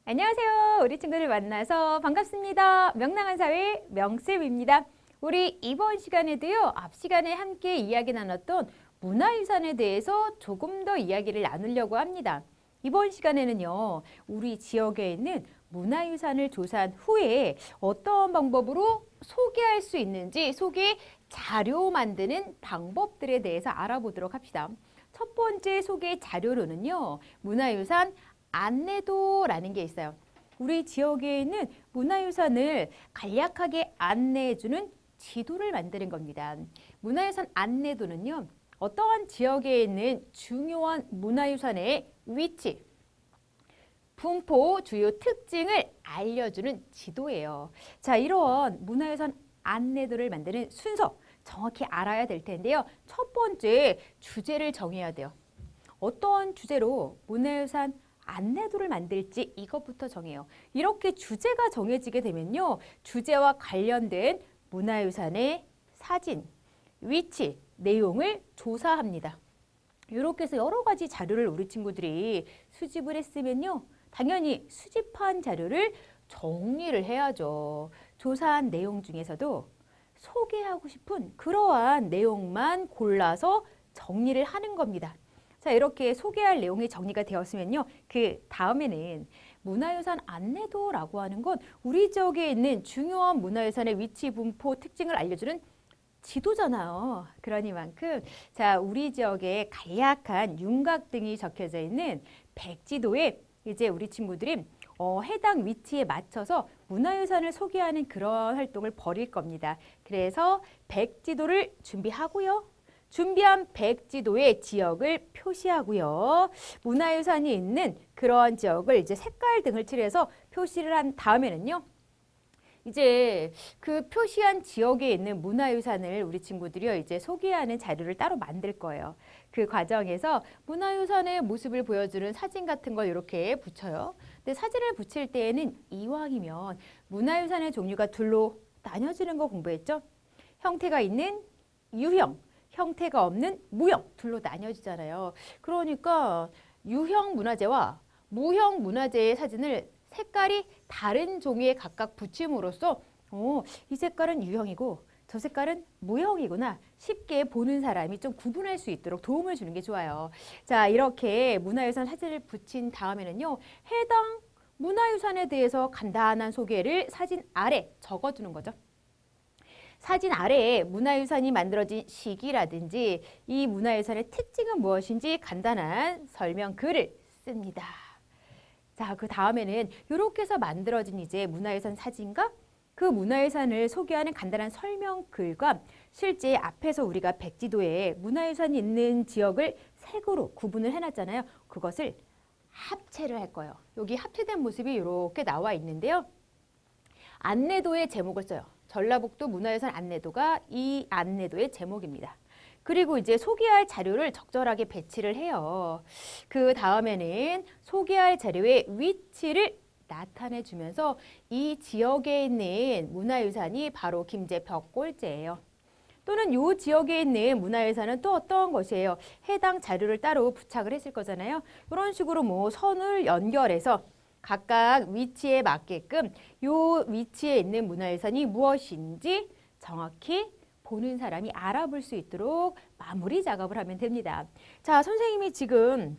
안녕하세요. 우리 친구들 만나서 반갑습니다. 명랑한 사회 명쌤입니다. 우리 이번 시간에도요. 앞 시간에 함께 이야기 나눴던 문화유산에 대해서 조금 더 이야기를 나누려고 합니다. 이번 시간에는요. 우리 지역에 있는 문화유산을 조사한 후에 어떤 방법으로 소개할 수 있는지 소개 자료 만드는 방법들에 대해서 알아보도록 합시다. 첫 번째 소개 자료로는요. 문화유산 안내도라는 게 있어요. 우리 지역에 있는 문화유산을 간략하게 안내해주는 지도를 만드는 겁니다. 문화유산 안내도는요. 어떠한 지역에 있는 중요한 문화유산의 위치, 분포, 주요 특징을 알려주는 지도예요. 자, 이런 문화유산 안내도를 만드는 순서 정확히 알아야 될 텐데요. 첫 번째 주제를 정해야 돼요. 어떤 주제로 문화유산 안내도를 만들지 이것부터 정해요. 이렇게 주제가 정해지게 되면요. 주제와 관련된 문화유산의 사진, 위치, 내용을 조사합니다. 이렇게 해서 여러 가지 자료를 우리 친구들이 수집을 했으면요. 당연히 수집한 자료를 정리를 해야죠. 조사한 내용 중에서도 소개하고 싶은 그러한 내용만 골라서 정리를 하는 겁니다. 자, 이렇게 소개할 내용이 정리가 되었으면요. 그 다음에는 문화유산 안내도라고 하는 건 우리 지역에 있는 중요한 문화유산의 위치, 분포, 특징을 알려주는 지도잖아요. 그러니만큼 자, 우리 지역에 간략한 윤곽 등이 적혀져 있는 백지도에 이제 우리 친구들이 해당 위치에 맞춰서 문화유산을 소개하는 그런 활동을 벌일 겁니다. 그래서 백지도를 준비하고요. 준비한 백지도의 지역을 표시하고요. 문화유산이 있는 그러한 지역을 이제 색깔 등을 칠해서 표시를 한 다음에는요. 이제 그 표시한 지역에 있는 문화유산을 우리 친구들이요. 이제 소개하는 자료를 따로 만들 거예요. 그 과정에서 문화유산의 모습을 보여주는 사진 같은 걸 이렇게 붙여요. 근데 사진을 붙일 때에는 이왕이면 문화유산의 종류가 둘로 나뉘어지는 거 공부했죠? 형태가 있는 유형, 형태가 없는 무형 둘로 나뉘어지잖아요. 그러니까 유형 문화재와 무형 문화재의 사진을 색깔이 다른 종이에 각각 붙임으로써 이 색깔은 유형이고 저 색깔은 무형이구나 쉽게 보는 사람이 좀 구분할 수 있도록 도움을 주는 게 좋아요. 자, 이렇게 문화유산 사진을 붙인 다음에는요. 해당 문화유산에 대해서 간단한 소개를 사진 아래 적어두는 거죠. 사진 아래에 문화유산이 만들어진 시기라든지 이 문화유산의 특징은 무엇인지 간단한 설명 글을 씁니다. 자, 그 다음에는 이렇게 해서 만들어진 이제 문화유산 사진과 그 문화유산을 소개하는 간단한 설명 글과 실제 앞에서 우리가 백지도에 문화유산이 있는 지역을 색으로 구분을 해놨잖아요. 그것을 합체를 할 거예요. 여기 합체된 모습이 이렇게 나와 있는데요. 안내도의 제목을 써요. 전라북도 문화유산 안내도가 이 안내도의 제목입니다. 그리고 이제 소개할 자료를 적절하게 배치를 해요. 그 다음에는 소개할 자료의 위치를 나타내 주면서 이 지역에 있는 문화유산이 바로 김제 벽골제예요. 또는 이 지역에 있는 문화유산은 또 어떤 것이에요? 해당 자료를 따로 부착을 했을 거잖아요. 이런 식으로 뭐 선을 연결해서 각각 위치에 맞게끔 이 위치에 있는 문화유산이 무엇인지 정확히 보는 사람이 알아볼 수 있도록 마무리 작업을 하면 됩니다. 자, 선생님이 지금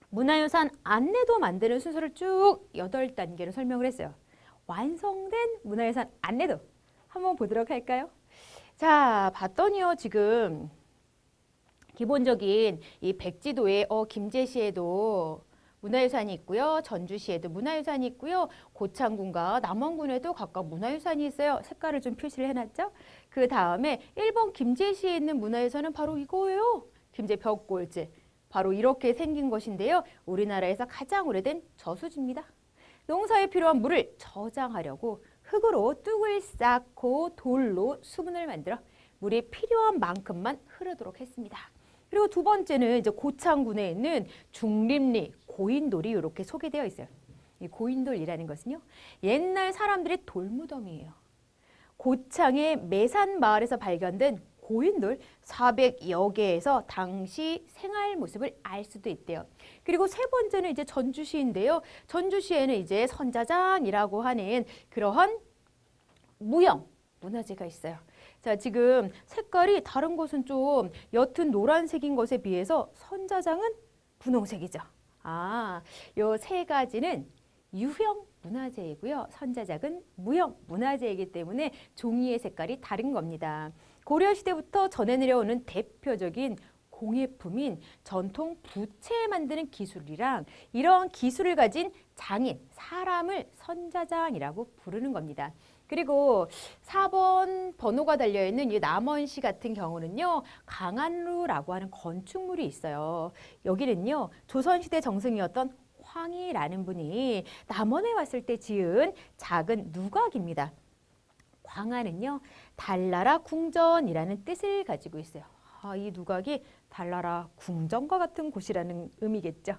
문화유산 안내도 만드는 순서를 쭉 8단계로 설명을 했어요. 완성된 문화유산 안내도 한번 보도록 할까요? 자, 봤더니요. 지금 기본적인 이 백지도에 김제시에도 문화유산이 있고요. 전주시에도 문화유산이 있고요. 고창군과 남원군에도 각각 문화유산이 있어요. 색깔을 좀 표시를 해놨죠. 그 다음에 1번 김제시에 있는 문화유산은 바로 이거예요. 김제 벽골제. 바로 이렇게 생긴 것인데요. 우리나라에서 가장 오래된 저수지입니다. 농사에 필요한 물을 저장하려고 흙으로 뚝을 쌓고 돌로 수문을 만들어 물이 필요한 만큼만 흐르도록 했습니다. 그리고 두 번째는 이제 고창군에 있는 중림리, 고인돌이 이렇게 소개되어 있어요. 이 고인돌이라는 것은요. 옛날 사람들의 돌무덤이에요. 고창의 매산 마을에서 발견된 고인돌 400여 개에서 당시 생활 모습을 알 수도 있대요. 그리고 세 번째는 이제 전주시인데요. 전주시에는 이제 선자장이라고 하는 그러한 무형 문화재가 있어요. 자, 지금 색깔이 다른 곳은 좀 옅은 노란색인 것에 비해서 선자장은 분홍색이죠. 아, 요 세 가지는 유형 문화재이고요. 선자장은 무형 문화재이기 때문에 종이의 색깔이 다른 겁니다. 고려시대부터 전해 내려오는 대표적인 공예품인 전통 부채 만드는 기술이랑 이러한 기술을 가진 장인, 사람을 선자장이라고 부르는 겁니다. 그리고 4번 번호가 달려있는 이 남원시 같은 경우는요. 강안루라고 하는 건축물이 있어요. 여기는요. 조선시대 정승이었던 황희라는 분이 남원에 왔을 때 지은 작은 누각입니다. 광안은요. 달나라 궁전이라는 뜻을 가지고 있어요. 이 누각이 달나라 궁전과 같은 곳이라는 의미겠죠.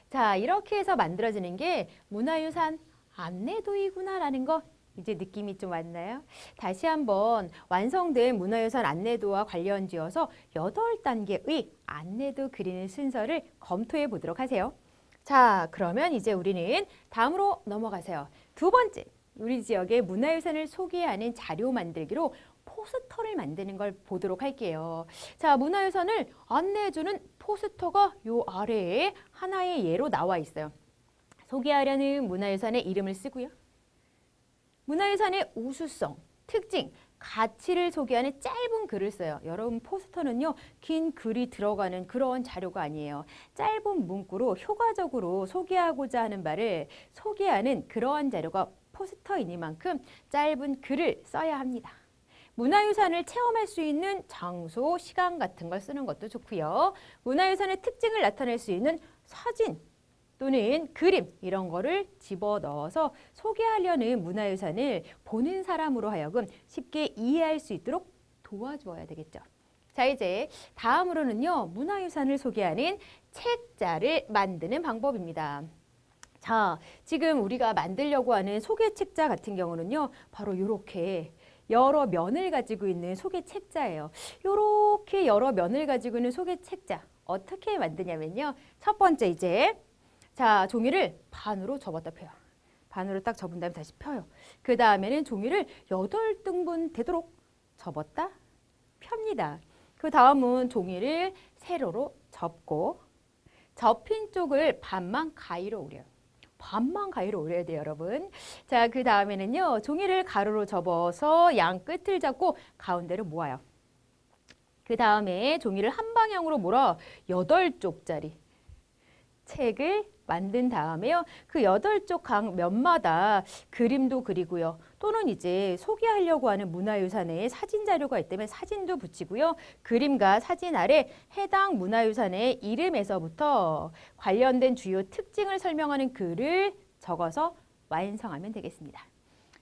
자, 이렇게 해서 만들어지는 게 문화유산 안내도이구나라는 거 이제 느낌이 좀 왔나요? 다시 한번 완성된 문화유산 안내도와 관련지어서 8단계의 안내도 그리는 순서를 검토해 보도록 하세요. 자, 그러면 이제 우리는 다음으로 넘어가세요. 두 번째, 우리 지역의 문화유산을 소개하는 자료 만들기로 포스터를 만드는 걸 보도록 할게요. 자, 문화유산을 안내해주는 포스터가 요 아래에 하나의 예로 나와 있어요. 소개하려는 문화유산의 이름을 쓰고요. 문화유산의 우수성, 특징, 가치를 소개하는 짧은 글을 써요. 여러분 포스터는요. 긴 글이 들어가는 그런 자료가 아니에요. 짧은 문구로 효과적으로 소개하고자 하는 바를 소개하는 그러한 자료가 포스터이니만큼 짧은 글을 써야 합니다. 문화유산을 체험할 수 있는 장소, 시간 같은 걸 쓰는 것도 좋고요. 문화유산의 특징을 나타낼 수 있는 사진 또는 그림 이런 거를 집어넣어서 소개하려는 문화유산을 보는 사람으로 하여금 쉽게 이해할 수 있도록 도와주어야 되겠죠. 자, 이제 다음으로는요. 문화유산을 소개하는 책자를 만드는 방법입니다. 자, 지금 우리가 만들려고 하는 소개책자 같은 경우는요. 바로 이렇게 여러 면을 가지고 있는 소개책자예요. 이렇게 여러 면을 가지고 있는 소개책자 어떻게 만드냐면요. 첫 번째 이제 자, 종이를 반으로 접었다 펴요. 반으로 딱 접은 다음에 다시 펴요. 그 다음에는 종이를 8등분 되도록 접었다 펴니다. 그 다음은 종이를 세로로 접고 접힌 쪽을 반만 가위로 오려요. 반만 가위로 오려야 돼요, 여러분. 자, 그 다음에는요. 종이를 가로로 접어서 양 끝을 잡고 가운데로 모아요. 그 다음에 종이를 한 방향으로 몰아 8쪽짜리 책을 만든 다음에요. 그 8쪽 각 면마다 그림도 그리고요. 또는 이제 소개하려고 하는 문화유산에 사진 자료가 있다면 사진도 붙이고요. 그림과 사진 아래 해당 문화유산의 이름에서부터 관련된 주요 특징을 설명하는 글을 적어서 완성하면 되겠습니다.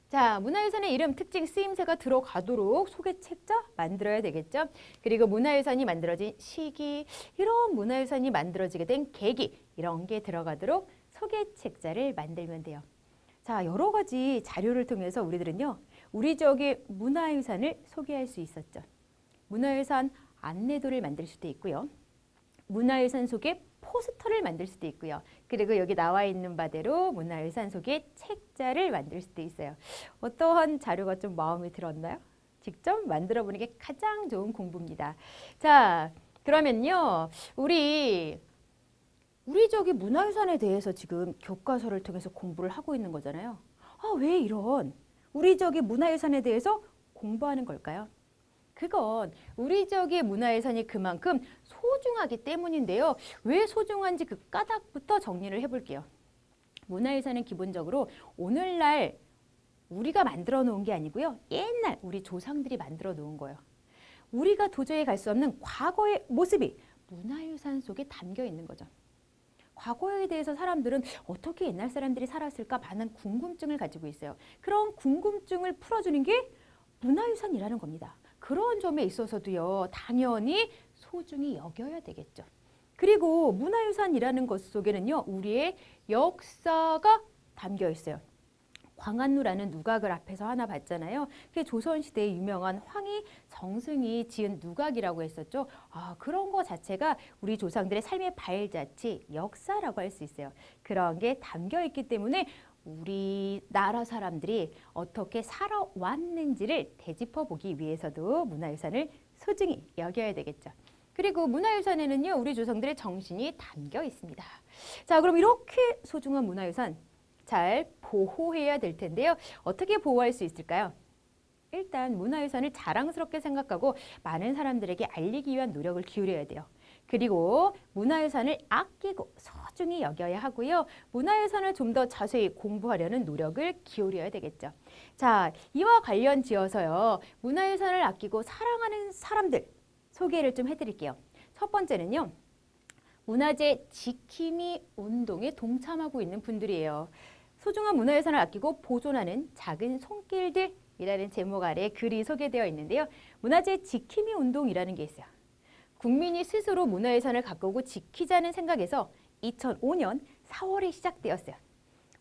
자, 문화유산의 이름, 특징, 쓰임새가 들어가도록 소개책자 만들어야 되겠죠. 그리고 문화유산이 만들어진 시기, 이런 문화유산이 만들어지게 된 계기, 이런 게 들어가도록 소개책자를 만들면 돼요. 자, 여러 가지 자료를 통해서 우리들은요. 우리 지역의 문화유산을 소개할 수 있었죠. 문화유산 안내도를 만들 수도 있고요. 문화유산 소개 포스터를 만들 수도 있고요. 그리고 여기 나와 있는 바대로 문화유산 소개 책자를 만들 수도 있어요. 어떠한 자료가 좀 마음에 들었나요? 직접 만들어 보는 게 가장 좋은 공부입니다. 자, 그러면요. 우리 저기 문화유산에 대해서 지금 교과서를 통해서 공부를 하고 있는 거잖아요. 왜 이런 우리 저기 문화유산에 대해서 공부하는 걸까요? 그건 우리 지역의 문화유산이 그만큼 소중하기 때문인데요. 왜 소중한지 그 까닭부터 정리를 해볼게요. 문화유산은 기본적으로 오늘날 우리가 만들어 놓은 게 아니고요. 옛날 우리 조상들이 만들어 놓은 거예요. 우리가 도저히 갈 수 없는 과거의 모습이 문화유산 속에 담겨 있는 거죠. 과거에 대해서 사람들은 어떻게 옛날 사람들이 살았을까 많은 궁금증을 가지고 있어요. 그런 궁금증을 풀어주는 게 문화유산이라는 겁니다. 그런 점에 있어서도요. 당연히 소중히 여겨야 되겠죠. 그리고 문화유산이라는 것 속에는요. 우리의 역사가 담겨 있어요. 광안루라는 누각을 앞에서 하나 봤잖아요. 그게 조선시대에 유명한 황희 정승이 지은 누각이라고 했었죠. 그런 거 자체가 우리 조상들의 삶의 발자취, 역사라고 할 수 있어요. 그런 게 담겨 있기 때문에 우리나라 사람들이 어떻게 살아왔는지를 되짚어 보기 위해서도 문화유산을 소중히 여겨야 되겠죠. 그리고 문화유산에는요, 우리 조상들의 정신이 담겨 있습니다. 자, 그럼 이렇게 소중한 문화유산 잘 보호해야 될 텐데요. 어떻게 보호할 수 있을까요? 일단 문화유산을 자랑스럽게 생각하고 많은 사람들에게 알리기 위한 노력을 기울여야 돼요. 그리고 문화유산을 아끼고 소중히 여겨야 하고요. 문화유산을 좀 더 자세히 공부하려는 노력을 기울여야 되겠죠. 자, 이와 관련 지어서요. 문화유산을 아끼고 사랑하는 사람들 소개를 좀 해드릴게요. 첫 번째는요. 문화재 지킴이 운동에 동참하고 있는 분들이에요. 소중한 문화유산을 아끼고 보존하는 작은 손길들이라는 제목 아래 글이 소개되어 있는데요. 문화재 지킴이 운동이라는 게 있어요. 국민이 스스로 문화유산을 가꾸고 지키자는 생각에서 2005년 4월에 시작되었어요.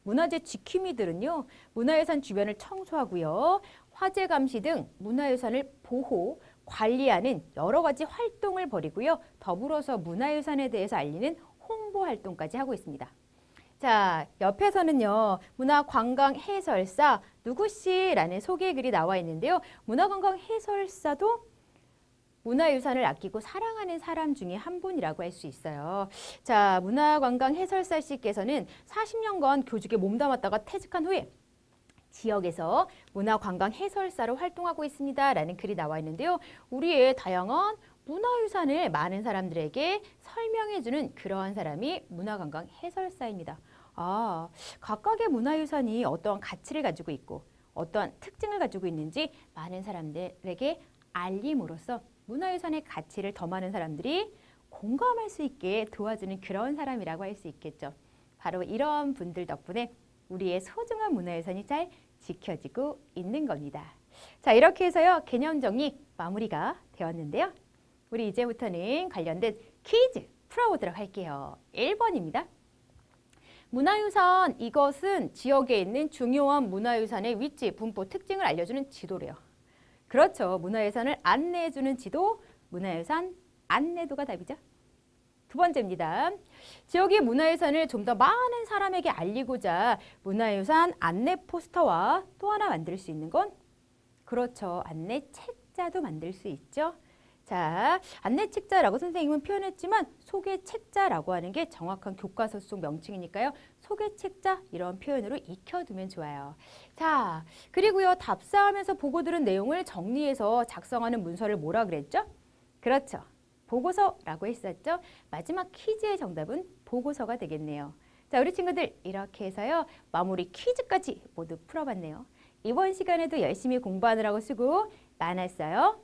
문화재 지킴이들은요. 문화유산 주변을 청소하고요. 화재 감시 등 문화유산을 보호, 관리하는 여러 가지 활동을 벌이고요. 더불어서 문화유산에 대해서 알리는 홍보 활동까지 하고 있습니다. 자, 옆에서는요. 문화관광해설사 누구씨라는 소개 글이 나와 있는데요. 문화관광해설사도 문화유산을 아끼고 사랑하는 사람 중에 한 분이라고 할 수 있어요. 자, 문화관광해설사 씨께서는 40년간 교직에 몸담았다가 퇴직한 후에 지역에서 문화관광해설사로 활동하고 있습니다. 라는 글이 나와 있는데요. 우리의 다양한 문화유산을 많은 사람들에게 설명해주는 그러한 사람이 문화관광해설사입니다. 각각의 문화유산이 어떠한 가치를 가지고 있고 어떠한 특징을 가지고 있는지 많은 사람들에게 알림으로써 문화유산의 가치를 더 많은 사람들이 공감할 수 있게 도와주는 그런 사람이라고 할 수 있겠죠. 바로 이런 분들 덕분에 우리의 소중한 문화유산이 잘 지켜지고 있는 겁니다. 자, 이렇게 해서요. 개념 정리 마무리가 되었는데요. 우리 이제부터는 관련된 퀴즈 풀어보도록 할게요. 1번입니다. 문화유산, 이것은 지역에 있는 중요한 문화유산의 위치, 분포, 특징을 알려주는 지도래요. 그렇죠. 문화유산을 안내해주는 지도, 문화유산 안내도가 답이죠. 두 번째입니다. 지역의 문화유산을 좀 더 많은 사람에게 알리고자 문화유산 안내 포스터와 또 하나 만들 수 있는 건 그렇죠. 안내 책자도 만들 수 있죠. 자, 안내 책자라고 선생님은 표현했지만 소개 책자라고 하는 게 정확한 교과서 속 명칭이니까요. 소개 책자 이런 표현으로 익혀두면 좋아요. 자, 그리고요. 답사하면서 보고 들은 내용을 정리해서 작성하는 문서를 뭐라 그랬죠? 그렇죠. 보고서라고 했었죠. 마지막 퀴즈의 정답은 보고서가 되겠네요. 자, 우리 친구들 이렇게 해서요. 마무리 퀴즈까지 모두 풀어봤네요. 이번 시간에도 열심히 공부하느라고 수고 많았어요.